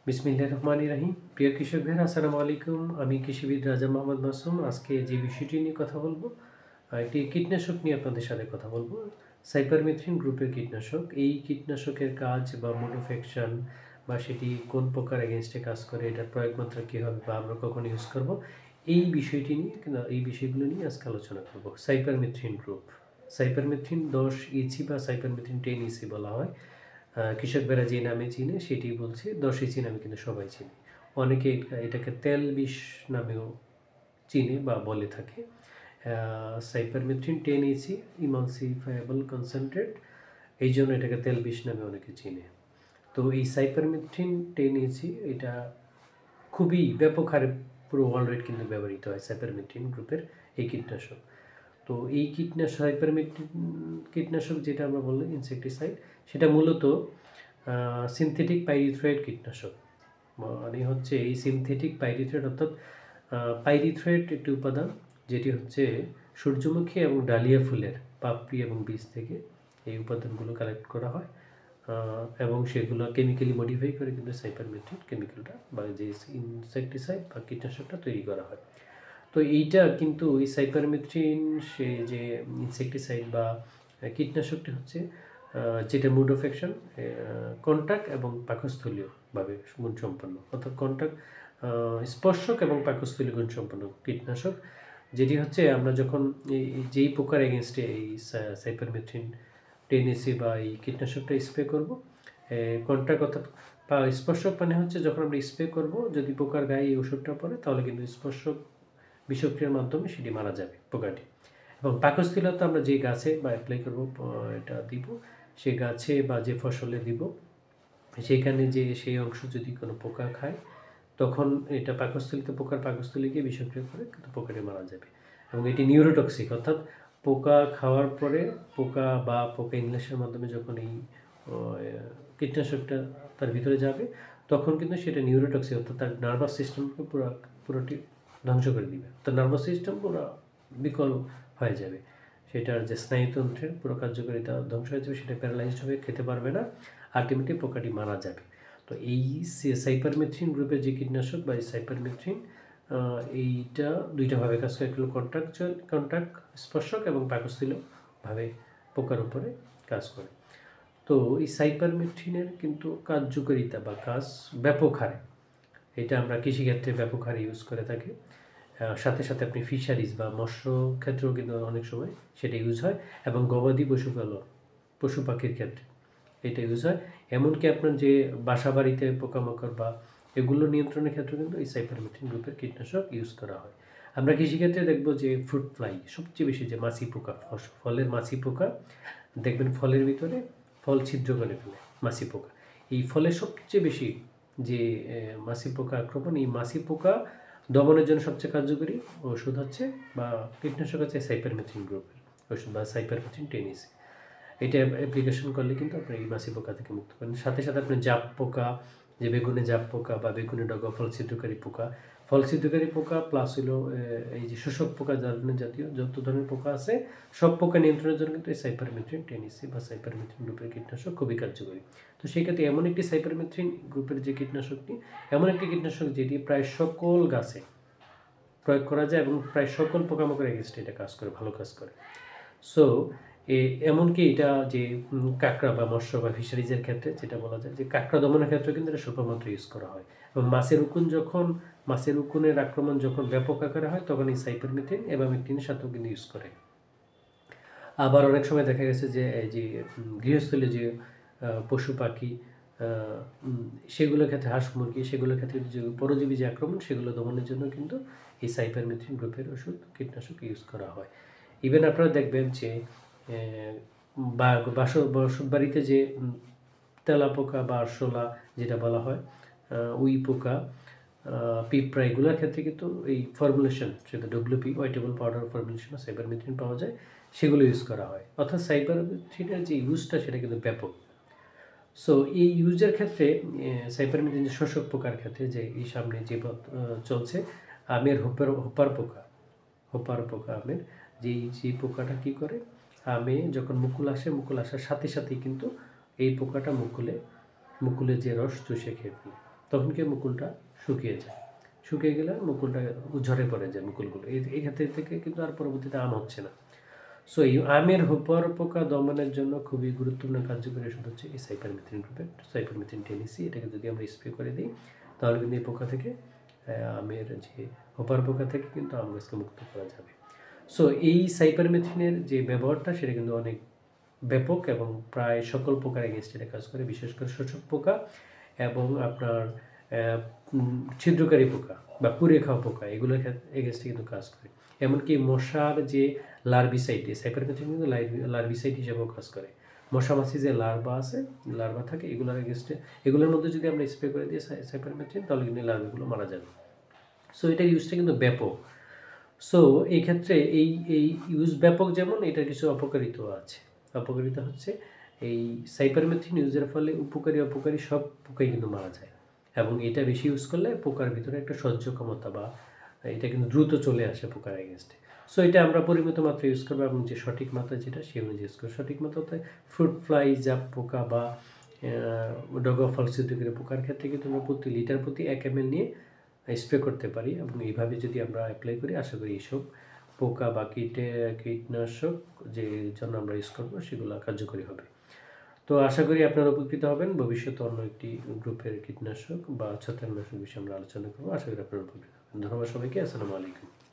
বিসমিল্লাহির রহমানির রহিম। প্রিয় কৃষক ভাইরা, আসসালামু আলাইকুম। আমি কৃষিবিদ রাজা মোহাম্মদ মাসুম। আজকে যে বিষয়টি নিয়ে কথা বলবো, একটি কীটনাশক নিয়ে আপনাদের সাথে কথা বলবো। সাইপারমেথ্রিন গ্রুপের কীটনাশক। এই কীটনাশকের কাজ বা মোড অফ অ্যাকশন বা সেটি কোন প্রকার এগেনস্টে কাজ করে, এটার প্রয়োগ মাত্রা কী হবে বা আমরা কখন ইউজ করব, এই বিষয়টি নিয়ে এই বিষয়গুলো নিয়ে আজকে আলোচনা করব। সাইপারমেথ্রিন গ্রুপ, সাইপারমেথ্রিন 10 ইসি বা সাইপারমেথ্রিন 10 ইসি বলা হয়। কৃষক ভাইরা যে নামে চিনে সেটি বলছে 10 ইসি নামে, কিন্তু সবাই চিনে। অনেকে এটাকে তেল বিষ নামেও চিনে বা বলে থাকে। সাইপারমেথ্রিন 10 ইসি ইমালসিফায়েবল কনসেন্ট্রেট, এই জন্য এটাকে তেল বিষ নামে অনেকে চিনে। তো এই সাইপারমেথ্রিন 10 ইসি এটা খুবই ব্যাপক হারে পুরো ওয়ার্ল্ড ওয়াইড কিন্তু ব্যবহৃত হয় সাইপারমেথ্রিন গ্রুপের এই কীটনাশক। তো এই সাইপারমেথ্রিন কীটনাশক যেটা আমরা বললাম ইনসেকটিসাইড, সেটা মূলত সিনথেটিক পাইরিথ্রয়েড কীটনাশক। মানে হচ্ছে এই সিনথেটিক পাইরিথ্রয়েড, অর্থাৎ পাইরিথ্রয়েড একটি উপাদান যেটি হচ্ছে সূর্যমুখী এবং ডালিয়া ফুলের পাপড়ি এবং বীজ থেকে এই উপাদানগুলো কালেক্ট করা হয় এবং সেগুলো কেমিক্যালি মডিফাই করে কিন্তু সাইপারমেথ্রিন কেমিক্যালটা বা যে ইনসেকটিসাইড বা কীটনাশকটা তৈরি করা হয়। তো এইটা কিন্তু এই সাইপারমেথ্রিন, সে যে ইনসেকটিসাইড বা কীটনাশকটি হচ্ছে যেটা মোড অফ অ্যাকশন কন্টাক্ট এবং পাকস্থলীয়ভাবে গুণসম্পন্ন, অর্থাৎ কন্টাক্ট স্পর্শক এবং পাকস্থলীয় গুণসম্পন্ন কীটনাশক, যেটি হচ্ছে আমরা যখন যেই পোকার এগেনস্টে এই সাইপারমেথ্রিন 10 ইসি বা এই কীটনাশকটা স্প্রে করব, কন্টাক্ট অর্থাৎ স্পর্শক মানে হচ্ছে যখন আমরা স্প্রে করব, যদি পোকার গায়ে এই ওষুধটা পড়ে তাহলে কিন্তু স্পর্শক বিষক্রিয়ার মাধ্যমে সেটি মারা যাবে পোকাটি। এবং পাকস্থলীয়তা আমরা যে গাছে বা অ্যাপ্লাই করব, এটা দিব সে গাছে বা যে ফসলে দিব, সেখানে যে সেই অংশ যদি কোনো পোকা খায়, তখন এটা পোকার পাকস্থলীকে বিষক্রিয়া করে কিন্তু পোকাটি মারা যাবে। এবং এটি নিউরোটক্সিক, অর্থাৎ পোকা খাওয়ার পরে পোকা ইনহেলেশনের মাধ্যমে যখন এই কীটনাশকটা তার ভিতরে যাবে, তখন কিন্তু সেটা নিউরোটক্সিক, অর্থাৎ তার নার্ভাস সিস্টেমকে পুরোটি ধ্বংস করে দিবে। তো নার্ভাস সিস্টেম পুরো বিকল হয়ে যাবে, সেটার যে স্নায়ুতন্ত্রের পুরো কার্যকারিতা ধ্বংস হয়ে যাবে, সেটা প্যারালাইজড হয়ে খেতে পারবে না, আলটিমেটলি পোকাটি মারা যাবে। তো এই সাইপারমেথ্রিন গ্রুপের যে কীটনাশক বা এই সাইপারমেথ্রিন, এইটা দুইটাভাবে কাজ করে, একটু কন্ট্যাক্ট স্পর্শক এবং পাকস্থলীয়ভাবে পোকার উপরে কাজ করে। তো এই সাইপারমেথ্রিনের কিন্তু কার্যকারিতা বা কাজ ব্যাপক হারে, এটা আমরা কৃষিক্ষেত্রে ব্যাপক হারে ইউজ করে থাকি। সাথে সাথে আপনি ফিশারিজ বা মৎস্য ক্ষেত্রেও কিন্তু অনেক সময় সেটা ইউজ হয়, এবং গবাদি পশু পাখির ক্ষেত্রে এটা ইউজ হয়। এমনকি আপনার যে বাসা বাড়িতে পোকামাকড় বা এগুলো নিয়ন্ত্রণের ক্ষেত্রে কিন্তু এই সাইপারমেথ্রিন গ্রুপের কীটনাশক ইউজ করা হয়। আমরা কৃষিক্ষেত্রে দেখব যে ফ্রুট ফ্লাই সবচেয়ে বেশি, যে মাছি পোকা, ফলের মাছি পোকা, দেখবেন ফলের ভিতরে ফল ছিদ্র করে ফেলে মাছি পোকা। এই ফলের সবচেয়ে বেশি যে মাছি পোকা আক্রমণ, এই মাছি পোকা দমনের জন্য সবচেয়ে কার্যকরী ওষুধ হচ্ছে বা কীটনাশক হচ্ছে সাইপারমেথ্রিন গ্রুপের ওষুধ বা সাইপারমেথ্রিন 10 ইসি। এটা অ্যাপ্লিকেশন করলে কিন্তু আপনি এই মাছি পোকা থেকে মুক্ত পাবেন। সাথে সাথে আপনি জাপ পোকা, যে বেগুনে জাপ পোকা বা বেগুনে ডগা ফল ছিদ্রকারী পোকা প্লাস হলো এই যে শোষক পোকা জাতীয় যত ধরনের পোকা আছে, সব পোকা নিয়ন্ত্রণের জন্য কিন্তু এই সাইপারমেথ্রিন 10 ইসি বা সাইপারমেথ্রিন গ্রুপের কীটনাশক খুবই কার্যকরী। তো সেই ক্ষেত্রে এমন একটি সাইপারমেথ্রিন গ্রুপের যে কীটনাশকটি, এমন একটি কীটনাশক যেটি প্রায় সকল গাছে প্রয়োগ করা যায় এবং প্রায় সকল পোকামাকড় এগেনস্টে এটা ভালো কাজ করে। সো এমনকি এটা যে কাঁকড়া বা মৎস্য বা ফিশারিজের ক্ষেত্রে যেটা বলা যায় যে কাঁকড়া দমনের ক্ষেত্রে কিন্তু এটা স্বল্পমাত্রা ইউজ করা হয়। এবং মাছের উকুনের আক্রমণ যখন ব্যাপক আকারে হয়, তখন এই সাইপারমেথ্রিন এবং এবামেকটিনের সাথেও কিন্তু ইউজ করে। আবার অনেক সময় দেখা গেছে যে এই যে গৃহস্থলী যে পশু পাখি, সেগুলোর ক্ষেত্রে হাঁস মুরগি, সেগুলোর ক্ষেত্রে যে পরজীবী যে আক্রমণ, সেগুলো দমনের জন্য কিন্তু এই সাইপারমেথ্রিন গ্রুপের ওষুধ কীটনাশক ইউজ করা হয়। ইভেন আপনারা দেখবেন যে বসত বাড়িতে যে তেলাপোকা বা আরশোলা যেটা বলা হয়, উই পোকা, পিঁপড়া, এগুলোর ক্ষেত্রে কিন্তু এই ফর্মুলেশন, সেটা WP wettable powder formulation cypermethrin পাওয়া যায়, সেগুলো ইউজ করা হয়। অর্থাৎ সাইপারমেথ্রিনের যে ইউজটা সেটা কিন্তু ব্যাপক। সো এই ইউজের ক্ষেত্রে সাইপারমেথ্রিন যে শোষক পোকার ক্ষেত্রে, যে এই সামনে যে চলছে আমের হোপার পোকা আমের, যে পোকাটা কী করে, আমে যখন মুকুল আসার সাথে সাথেই কিন্তু এই পোকাটা মুকুলে যে রস চুষে খেয়ে ফেলে। তখন কি মুকুলটা শুকিয়ে যায়, শুকিয়ে গেলে মুকুলটা ঝরে পড়ে যায় মুকুলগুলো, এই ক্ষেত্রে থেকে কিন্তু আর পরবর্তীতে আম হচ্ছে না। সো এই আমের হোপর পোকা দমনের জন্য খুবই গুরুত্বপূর্ণ কার্যকরী ওষুধ হচ্ছে এই সাইপারমেথ্রিন গ্রুপের সাইপারমেথ্রিন টেনিসি। এটাকে যদি আমরা স্প্রে করে দিই তাহলে কিন্তু এই পোকা থেকে আমের যে হোপার পোকা থেকে কিন্তু আম গাছকে মুক্ত করা যাবে। সো এই সাইপারমেথ্রিনের যে ব্যবহারটা সেটা কিন্তু অনেক ব্যাপক এবং প্রায় সকল পোকার এগেনস্টে এটা কাজ করে, বিশেষ করে শোষক পোকা এবং আপনার ছিদ্রকারী পোকা বা পুড়ে খাওয়া পোকা এগুলোর এগেনস্টে কিন্তু কাজ করে। এমনকি মশার যে লার্ভিসাইড, সাইপারমেথ্রিন কিন্তু লার্ভিসাইড হিসেবেও কাজ করে। মশা মাছি যে লার্ভা আছে, লার্ভা থাকে, এগুলোর এগেনস্টে এগুলোর মধ্যে যদি আমরা স্প্রে করে দিই সাইপারমেথ্রিন তাহলে কিন্তু লার্ভাগুলো মারা যাবে। সো এটার ইউজটা কিন্তু ব্যাপক। সো এই ক্ষেত্রে এই ইউজ ব্যাপক, যেমন এটার কিছু অপকারিতাও আছে। অপকারিতা হচ্ছে এই সাইপারমেথ্রিন ইউজের ফলে উপকারী অপকারী সব পোকাই কিন্তু মারা যায়, এবং এটা বেশি ইউজ করলে পোকার ভিতরে একটা সহ্য ক্ষমতা বা এটা কিন্তু দ্রুত চলে আসে পোকার এগেনস্টে। সো এটা আমরা পরিমিত মাত্রা ইউজ করবো এবং যে সঠিক মাত্রা যেটা সেই অনুযায়ী ইউজ করবো। সঠিক মাত্রাতে ফ্রুট ফ্লাই জাপ পোকা বা ডগা ফলসিদ্ধকারী পোকার ক্ষেত্রে কিন্তু আমরা প্রতি লিটার প্রতি 1 ml নিয়ে স্প্রে করতে পারি, এবং এইভাবে যদি আমরা অ্যাপ্লাই করি আশা করি এইসব পোকা বা কীটনাশক যে জন্য আমরা ইউজ করবো সেগুলো কার্যকরী হবে। তো আশা করি আপনারা উপকৃত হবেন। ভবিষ্যতে অন্য একটি গ্রুপের কীটনাশক বা ছত্রাকনাশক বিষয়ে আমরা আলোচনা করবো। আশা করি আপনারা উপকৃত হবেন। ধন্যবাদ সবাইকে। আসসালামু আলাইকুম।